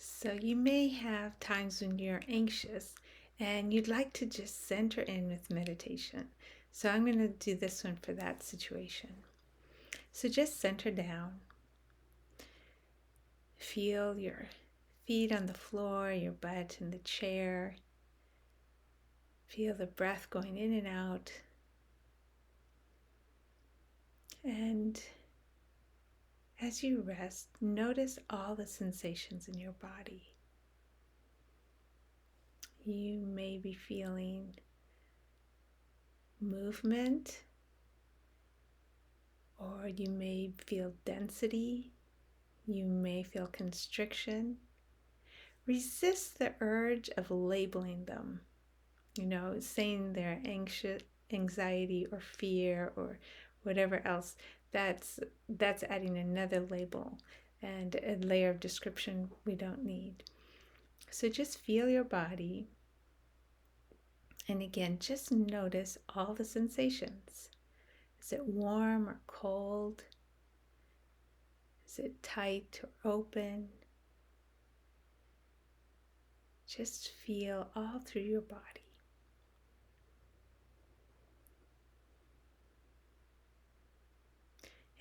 So you may have times when you're anxious and you'd like to just center in with meditation. So I'm going to do this one for that situation. So just center down. Feel your feet on the floor, your butt in the chair. Feel the breath going in and out. And as you rest, notice all the sensations in your body. You may be feeling movement, or you may feel density, you may feel constriction. Resist the urge of labeling them, saying they're anxious, anxiety, or fear, or whatever else. That's adding another label and a layer of description we don't need. So just feel your body, and again, just notice all the sensations. Is it warm or cold? Is it tight or open? Just feel all through your body.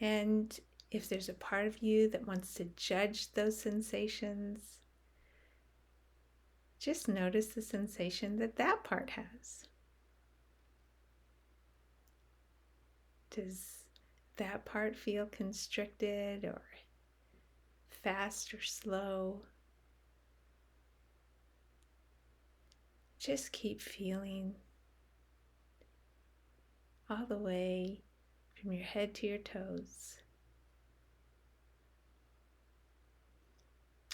And if there's a part of you that wants to judge those sensations, just notice the sensation that that part has. Does that part feel constricted or fast or slow? Just keep feeling all the way from your head to your toes.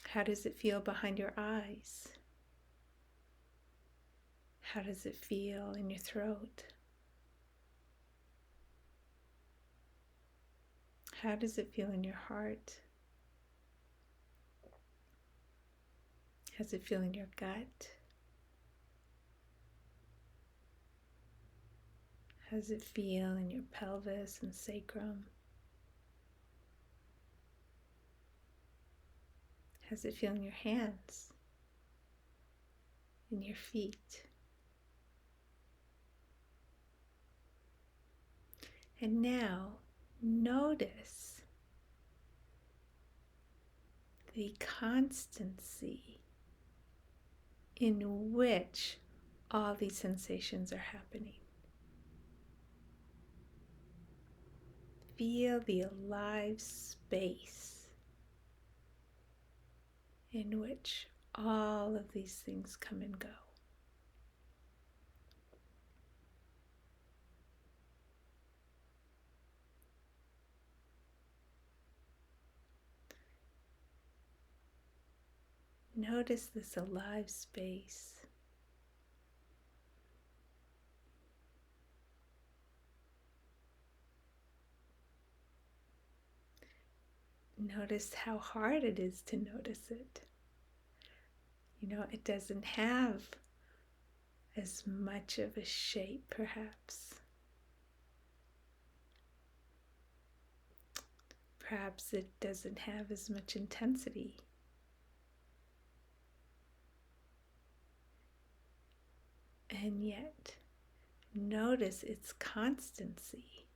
How does it feel behind your eyes? How does it feel in your throat? How does it feel in your heart? How does it feel in your gut? How does it feel in your pelvis and sacrum? How does it feel in your hands, in your feet? And now notice the constancy in which all these sensations are happening. Feel the alive space in which all of these things come and go. Notice this alive space. Notice how hard it is to notice it. It doesn't have as much of a shape, perhaps. Perhaps it doesn't have as much intensity. And yet, notice its constancy.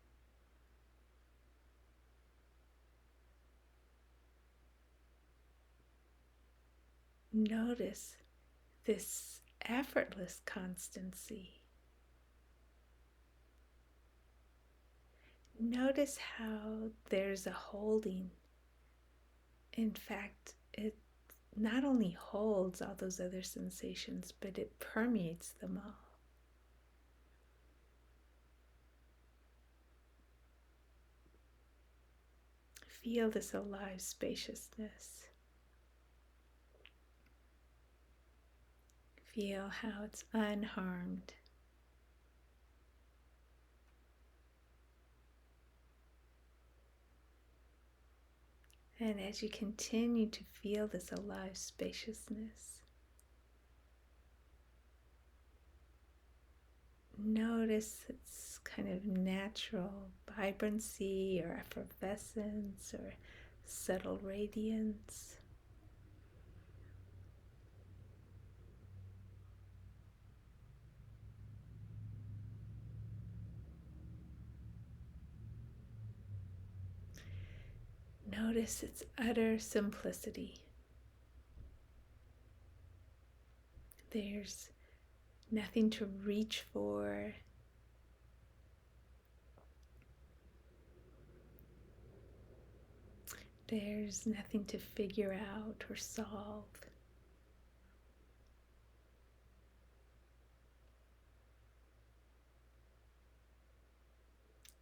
Notice this effortless constancy. Notice how there's a holding. In fact, it not only holds all those other sensations, but it permeates them all. Feel this alive spaciousness. Feel how it's unharmed. And as you continue to feel this alive spaciousness, notice its kind of natural vibrancy or effervescence or subtle radiance. Notice its utter simplicity. There's nothing to reach for. There's nothing to figure out or solve.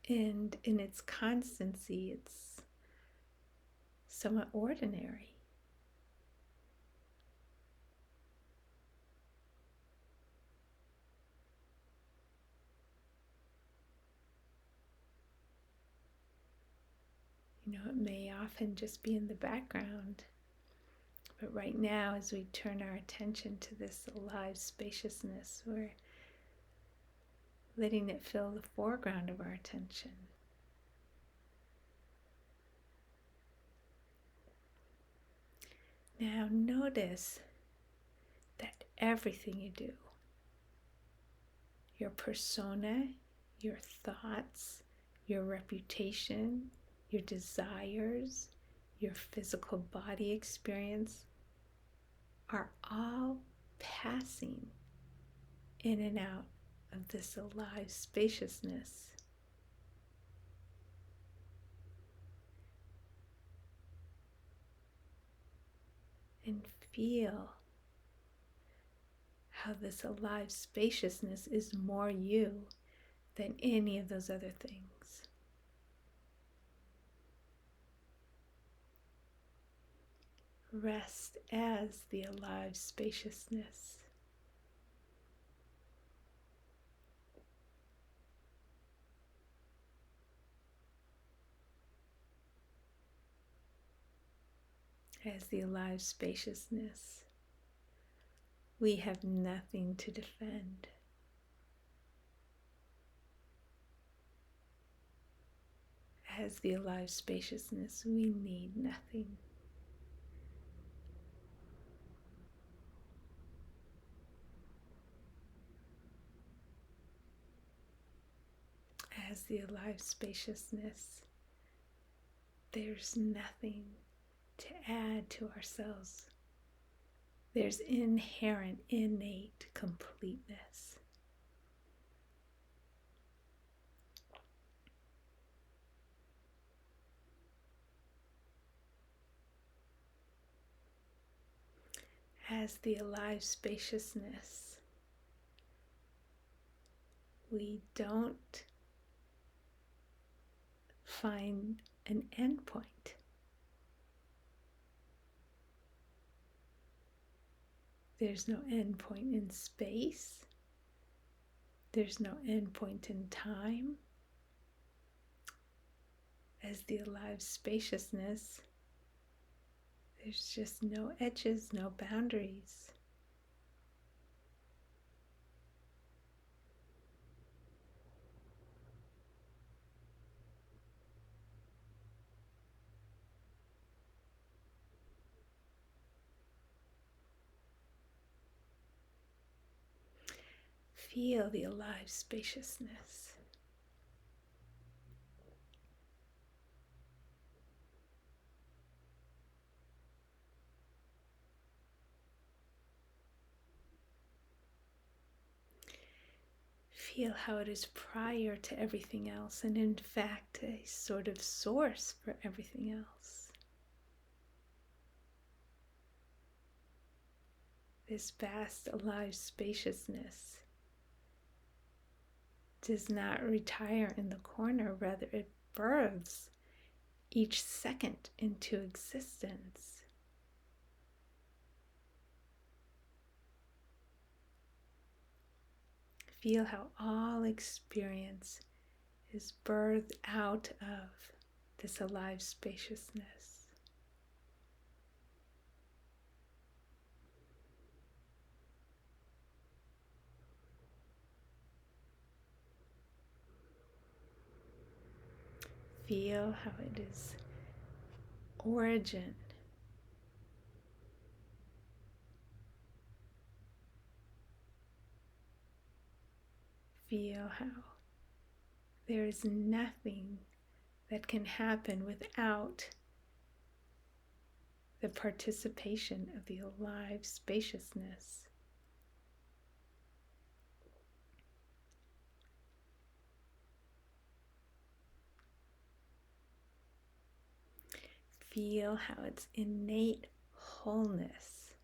And in its constancy, it's somewhat ordinary. It may often just be in the background. But right now, as we turn our attention to this alive spaciousness, we're letting it fill the foreground of our attention. Now notice that everything you do, your persona, your thoughts, your reputation, your desires, your physical body experience, are all passing in and out of this alive spaciousness. And feel how this alive spaciousness is more you than any of those other things. Rest as the alive spaciousness. As the alive spaciousness, we have nothing to defend. As the alive spaciousness, we need nothing. As the alive spaciousness, there's nothing to add to ourselves. There's inherent, innate completeness. As the alive spaciousness, we don't find an endpoint. There's no endpoint in space. There's no endpoint in time. As the alive spaciousness, there's just no edges, no boundaries. Feel the alive spaciousness. Feel how it is prior to everything else, and in fact, a sort of source for everything else. This vast, alive spaciousness does not retire in the corner, rather, it births each second into existence. Feel how all experience is birthed out of this alive spaciousness. Feel how it is origin. Feel how there is nothing that can happen without the participation of the alive spaciousness. Feel how its innate wholeness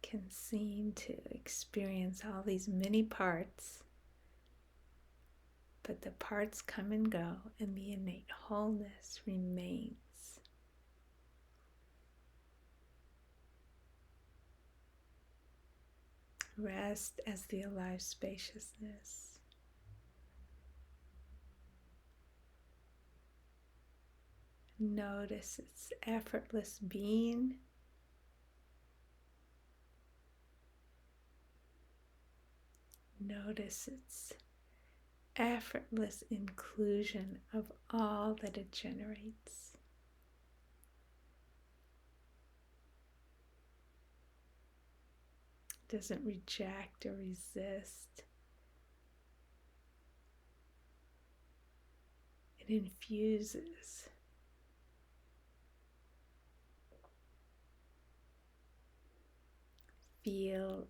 can seem to experience all these many parts, but the parts come and go and the innate wholeness remains. Rest as the alive spaciousness. Notice its effortless being. Notice its effortless inclusion of all that it generates. It doesn't reject or resist. It infuses. Feel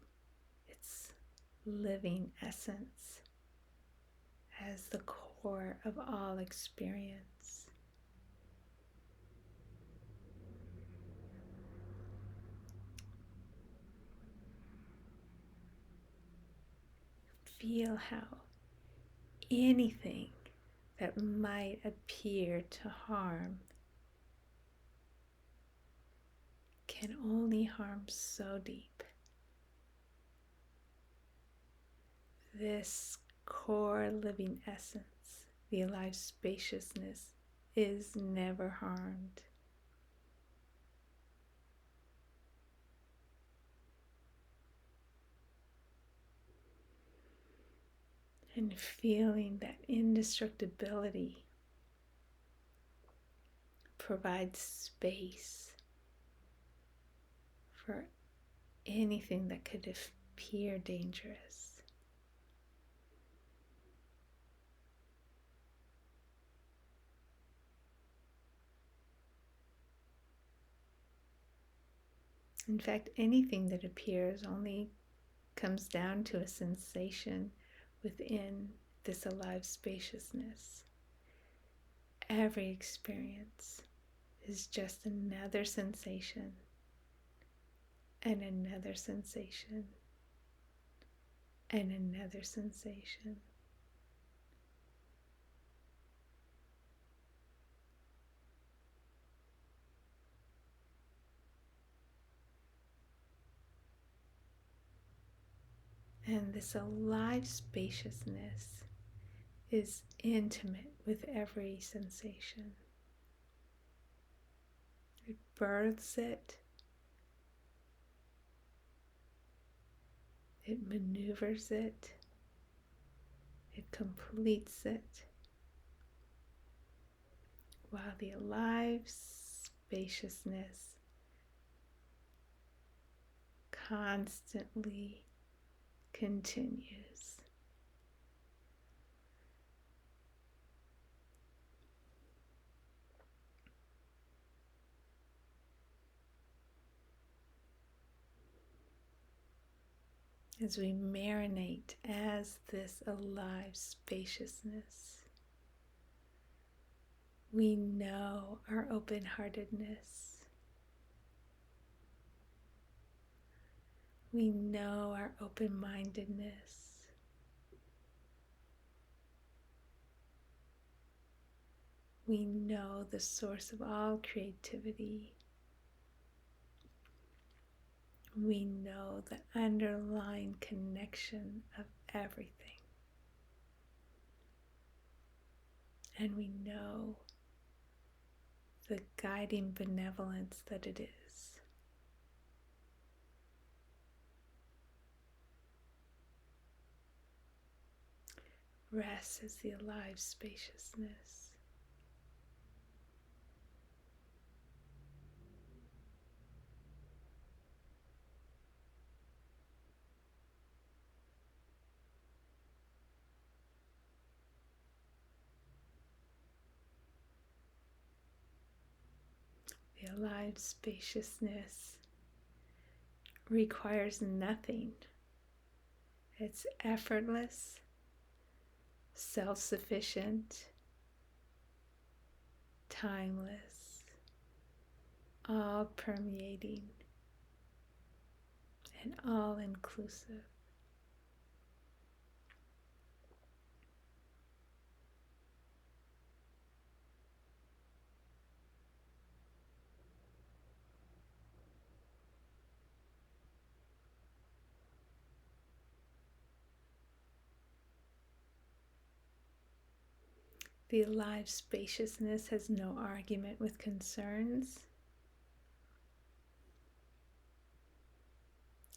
its living essence as the core of all experience. Feel how anything that might appear to harm can only harm so deep. This core living essence, the alive spaciousness, is never harmed. And feeling that indestructibility provides space for anything that could appear dangerous. In fact, anything that appears only comes down to a sensation within this alive spaciousness. Every experience is just another sensation and another sensation and another sensation. And this alive spaciousness is intimate with every sensation. It births it, it maneuvers it, it completes it, while the alive spaciousness constantly continues. As we marinate as this alive spaciousness, we know our open-heartedness. We know our open-mindedness. We know the source of all creativity. We know the underlying connection of everything. And we know the guiding benevolence that it is. Rest as the alive spaciousness. alive spaciousness requires nothing. It's effortless, self-sufficient, timeless, all permeating, and all inclusive. The alive spaciousness has no argument with concerns.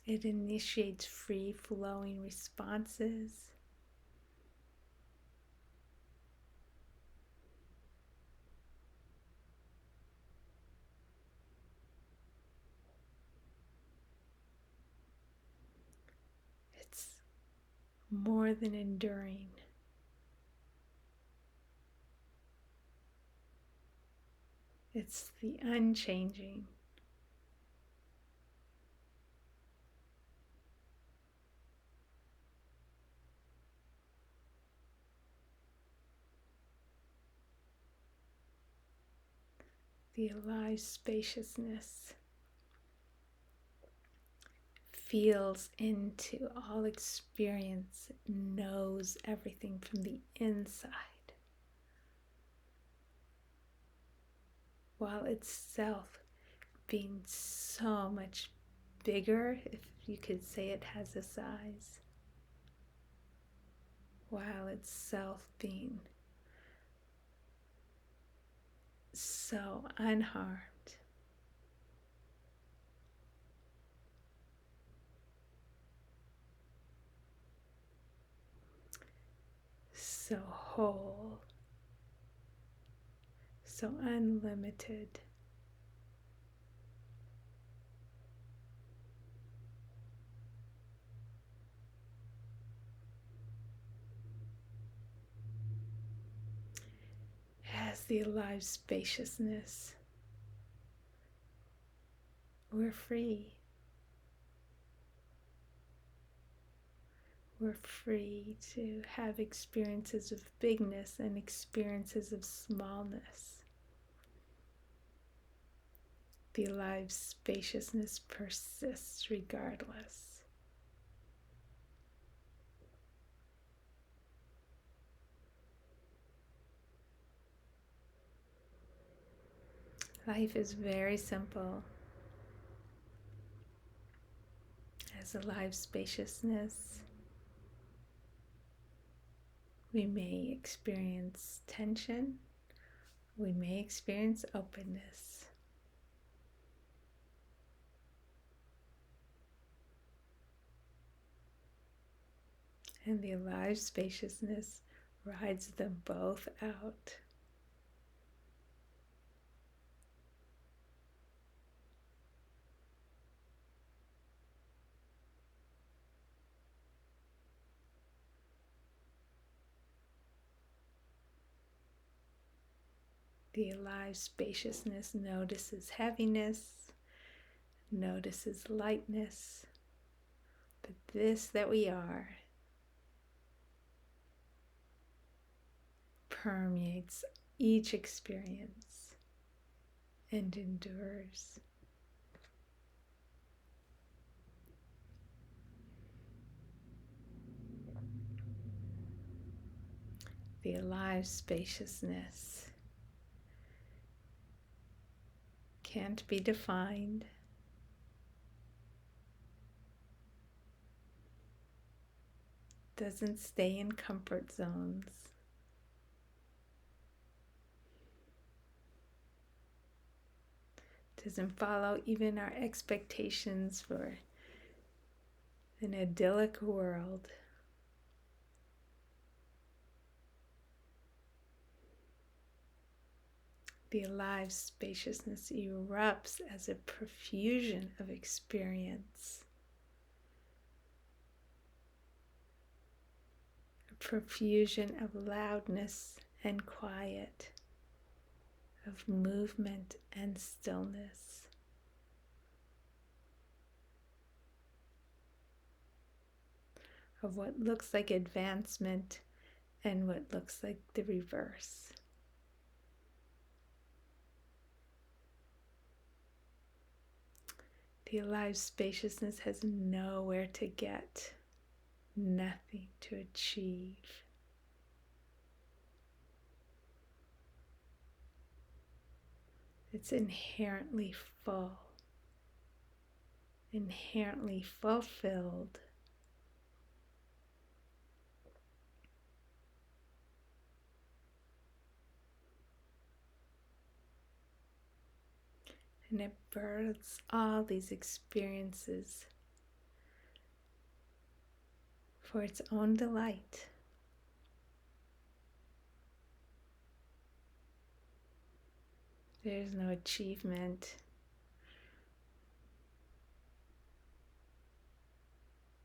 It initiates free-flowing responses. It's more than enduring. It's the unchanging. The alive spaciousness feels into all experience, knows everything from the inside, while itself being so much bigger, if you could say it has a size, while itself being so unharmed. So whole, so unlimited. As the alive spaciousness, we're free. We're free to have experiences of bigness and experiences of smallness. The alive spaciousness persists regardless. Life is very simple. As alive spaciousness, we may experience tension, we may experience openness. And the alive spaciousness rides them both out. The alive spaciousness notices heaviness, notices lightness, but this that we are permeates each experience and endures. The alive spaciousness can't be defined. Doesn't stay in comfort zones. Doesn't follow even our expectations for an idyllic world. The alive spaciousness erupts as a profusion of experience, a profusion of loudness and quiet, of movement and stillness. Of what looks like advancement and what looks like the reverse. The alive spaciousness has nowhere to get, nothing to achieve. It's inherently full, inherently fulfilled. And it births all these experiences for its own delight. There's no achievement.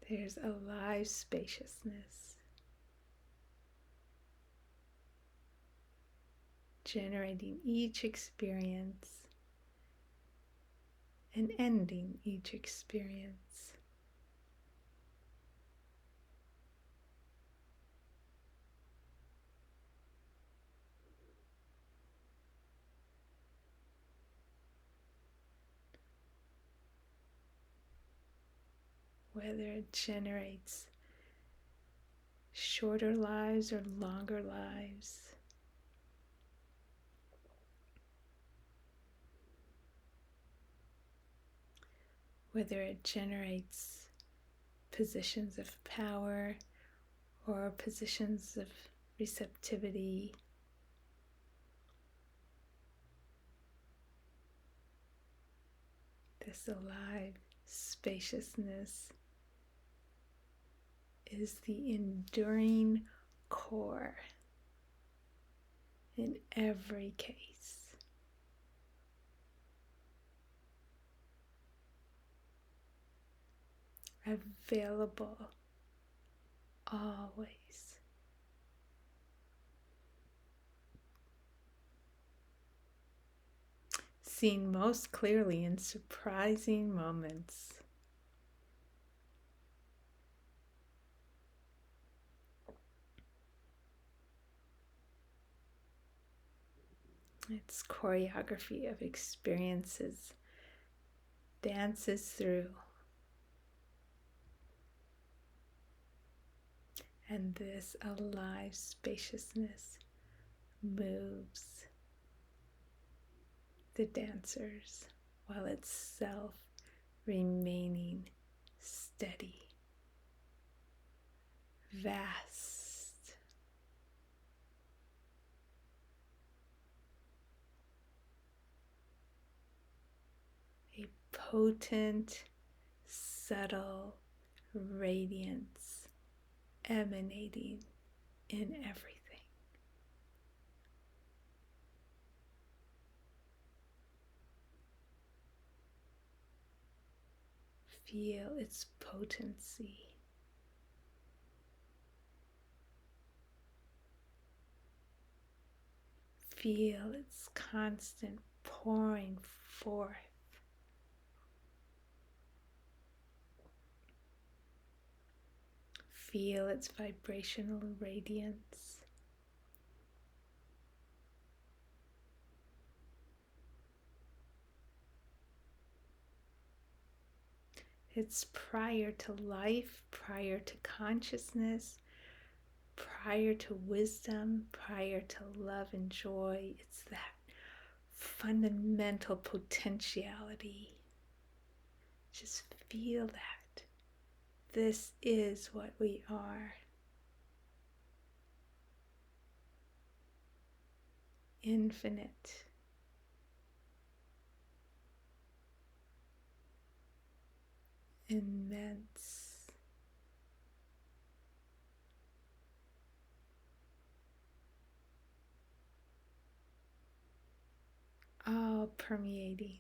There's alive spaciousness, generating each experience and ending each experience. Whether it generates shorter lives or longer lives. Whether it generates positions of power or positions of receptivity. This alive spaciousness is the enduring core in every case. Available always. Seen most clearly in surprising moments. Its choreography of experiences dances through. And this alive spaciousness moves the dancers while itself remaining steady, vast, a potent, subtle radiance emanating in everything. Feel its potency. Feel its constant pouring forth. Feel its vibrational radiance. It's prior to life, prior to consciousness, prior to wisdom, prior to love and joy. It's that fundamental potentiality. Just feel that. This is what we are. Infinite. Immense. All permeating.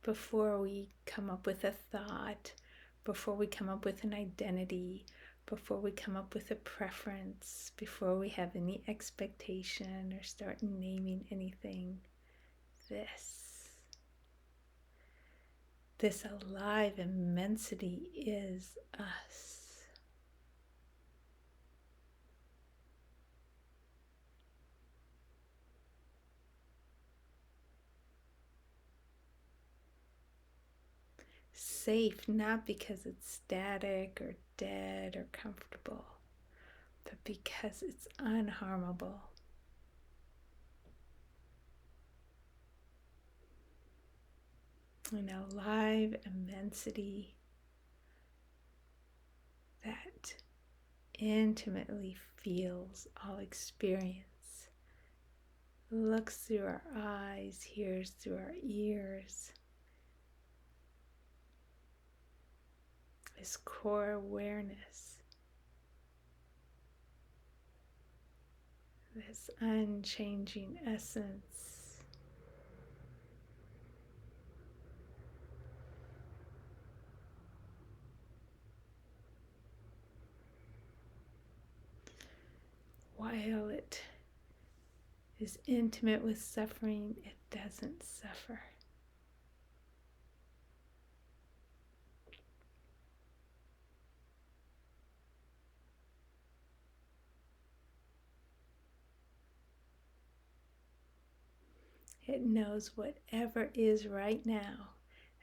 before we come up with a thought, before we come up with an identity, before we come up with a preference, before we have any expectation or start naming anything, this alive immensity is us. Safe, not because it's static or dead or comfortable, but because it's unharmable. An alive immensity that intimately feels all experience, looks through our eyes, hears through our ears. This core awareness, this unchanging essence, while it is intimate with suffering, it doesn't suffer. It knows whatever is right now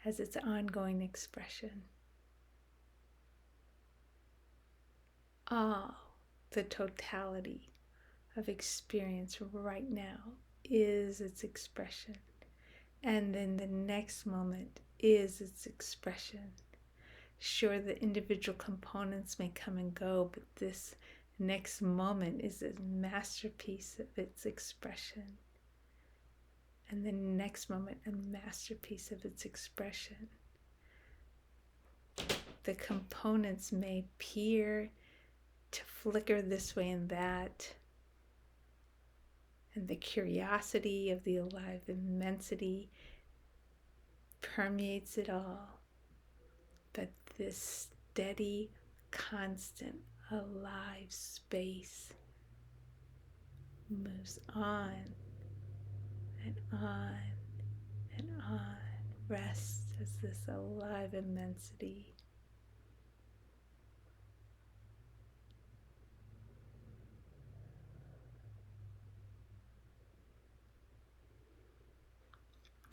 as its ongoing expression. All the totality of experience right now is its expression. And then the next moment is its expression. Sure, the individual components may come and go, but this next moment is a masterpiece of its expression. And the next moment, a masterpiece of its expression. The components may appear to flicker this way and that, and the curiosity of the alive immensity permeates it all. But this steady, constant, alive space moves on and on and on, rests as this alive immensity.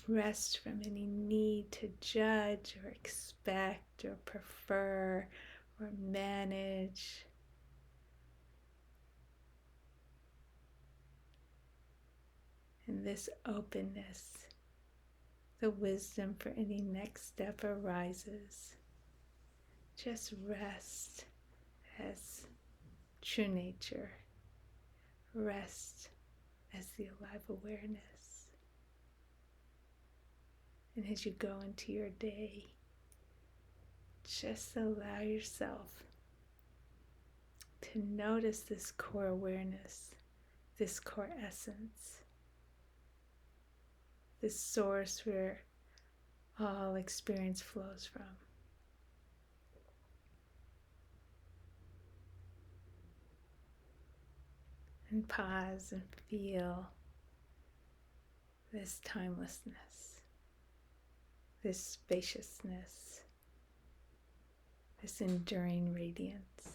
Rest from any need to judge or expect or prefer or manage. And this openness, the wisdom for any next step arises. Just rest as true nature. Rest as the alive awareness. And as you go into your day, just allow yourself to notice this core awareness, this core essence, this source where all experience flows from. And pause and feel this timelessness, this spaciousness, this enduring radiance.